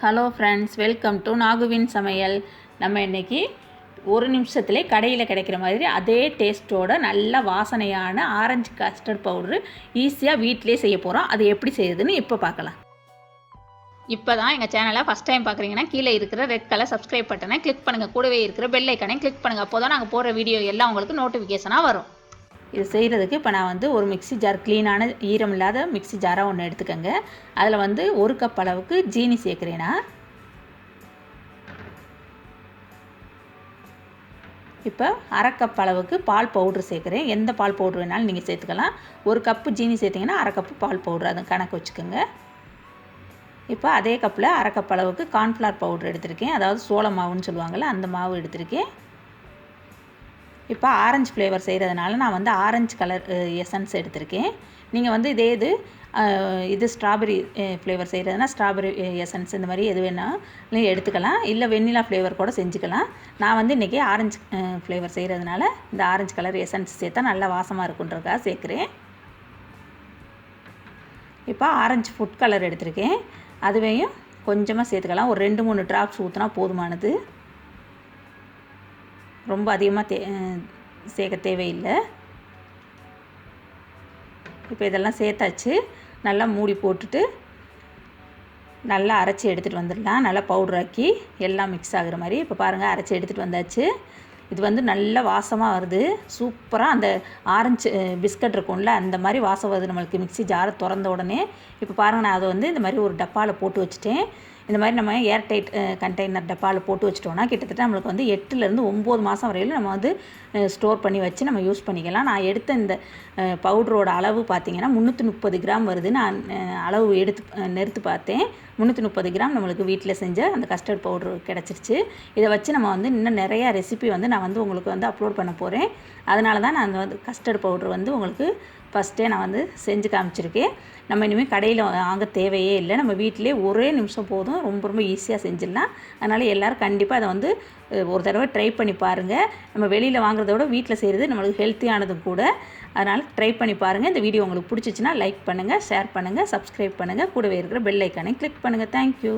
Hello friends, welcome to நாகுவின் சமையல். நம்ம இன்றைக்கி ஒரு நிமிஷத்துலேயே கடையில் கிடைக்கிற மாதிரி அதே டேஸ்ட்டோட நல்ல வாசனையான ஆரஞ்சு கஸ்டர்ட் பவுட்ரு ஈஸியாக வீட்டிலே செய்ய போகிறோம். அது எப்படி செய்யுதுன்னு இப்போ பார்க்கலாம். இப்போ தான் எங்கள் சேனலை ஃபஸ்ட் டைம் பார்க்குறீங்கன்னா கீழே இருக்கிற ரெட் கலர் சப்ஸ்கிரைப் பட்டனை கிளிக் பண்ணுங்கள். கூடவே இருக்கிற பெல் ஐக்கனை கிளிக் பண்ணுங்கள். அப்போ தான் நாங்கள் போடுற வீடியோ எல்லாம் உங்களுக்கு நோட்டிஃபிகேஷனாக வரும். இது செய்கிறதுக்கு இப்போ நான் ஒரு மிக்ஸி ஜார், க்ளீனான ஈரம் இல்லாத மிக்ஸி ஜாராக ஒன்று எடுத்துக்கோங்க. அதில் 1 கப் அளவுக்கு ஜீனி சேர்க்குறேன்னா. இப்போ 1/2 கப் அளவுக்கு பால் பவுட்ரு சேர்க்குறேன். எந்த பால் பவுட்ரு வேணாலும் நீங்கள் சேர்த்துக்கலாம். 1 கப்பு ஜீனி சேர்த்திங்கன்னா 1/2 கப்பு பால் பவுட்ரு, அது கணக்கு வச்சுக்கோங்க. இப்போ அதே கப்பில் 1/2 கப் அளவுக்கு கார்ன்ஃப்ளவர் பவுட்ரு எடுத்திருக்கேன். அதாவது சோள மாவுன்னு சொல்லுவாங்கள்ல, அந்த மாவு எடுத்திருக்கேன். இப்போ ஆரஞ்சு ஃப்ளேவர் செய்கிறதுனால நான் ஆரஞ்சு கலர் எசன்ஸ் எடுத்திருக்கேன். நீங்கள் இது ஸ்ட்ராபெரி ஃப்ளேவர் செய்கிறதுனா ஸ்ட்ராபெரி எசன்ஸ் இந்த மாதிரி எது வேணாலும் எடுத்துக்கலாம். இல்லை வெண்ணிலா ஃப்ளேவர் கூட செஞ்சுக்கலாம். நான் இன்றைக்கி ஆரஞ்சு ஃப்ளேவர் செய்கிறதுனால இந்த ஆரஞ்சு கலர் எசன்ஸ் சேர்த்தா நல்லா வாசமாக இருக்குன்றதுக்காக சேர்க்குறேன். இப்போ ஆரஞ்சு ஃபுட் கலர் எடுத்திருக்கேன். அதுவேயும் கொஞ்சமாக சேர்த்துக்கலாம். ஒரு 2-3 ட்ராப்ஸ் ஊற்றினா போதுமானது. ரொம்ப அதிகமாக சேர்க்க தேவையில்லை. இப்போ இதெல்லாம் சேர்த்தாச்சு. நல்லா மூடி போட்டுட்டு நல்லா அரைச்சி எடுத்துகிட்டு வந்துடலாம். நல்லா பவுட்ராக்கி எல்லாம் மிக்ஸ் ஆகுற மாதிரி. இப்போ பாருங்கள், அரைச்சி எடுத்துகிட்டு வந்தாச்சு. இது நல்ல வாசமாக வருது. சூப்பராக அந்த ஆரஞ்சு பிஸ்கட் இருக்கும்ல, அந்த மாதிரி வாசம் வருது நம்மளுக்கு மிக்ஸி ஜாரை திறந்த உடனே. இப்போ பாருங்கள், நான் அதை இந்த மாதிரி ஒரு டப்பாவில் போட்டு வச்சுட்டேன். இந்த மாதிரி நம்ம ஏர் டைட் கண்டெய்னர் டப்பாவில் போட்டு வச்சிட்டோம்னா கிட்டத்தட்ட நம்மளுக்கு 8லேருந்து 9 மாதம் வரையிலும் நம்ம ஸ்டோர் பண்ணி வச்சு நம்ம யூஸ் பண்ணிக்கலாம். நான் எடுத்த இந்த பவுட்ரோட அளவு பார்த்திங்கன்னா 330 கிராம் வருது. நான் அளவு நிறுத்து பார்த்தேன். 330 கிராம் நம்மளுக்கு வீட்டில் செஞ்ச அந்த கஸ்டர்ட் பவுட்ரு கிடச்சிருச்சு. இதை வச்சு நம்ம இன்னும் நிறையா ரெசிபி நான் உங்களுக்கு அப்லோட் பண்ண போகிறேன். அதனால தான் நான் கஸ்டர்ட் பவுட்ரு உங்களுக்கு ஃபஸ்ட்டே நான் செஞ்சு காமிச்சிருக்கேன். நம்ம இனிமேல் கடையில் வாங்க தேவையே இல்லை. நம்ம வீட்டிலே ஒரே நிமிஷம் போதும். ரொம்ப ரொம்ப ஈஸியாக செஞ்சிடலாம். அதனால் எல்லோரும் கண்டிப்பாக அதை ஒரு தடவை ட்ரை பண்ணி பாருங்கள். நம்ம வெளியில் வாங்குறத விட வீட்டில் செய்கிறது நம்மளுக்கு ஹெல்த்தியானதும் கூட. அதனால் ட்ரை பண்ணி பாருங்கள். இந்த வீடியோ உங்களுக்கு பிடிச்சிச்சின்னா லைக் பண்ணுங்கள், ஷேர் பண்ணுங்கள், சப்ஸ்கிரைப் பண்ணுங்கள். கூடவே இருக்கிற பெல் ஐக்கானை கிளிக் பண்ணுங்கள். தேங்க்யூ.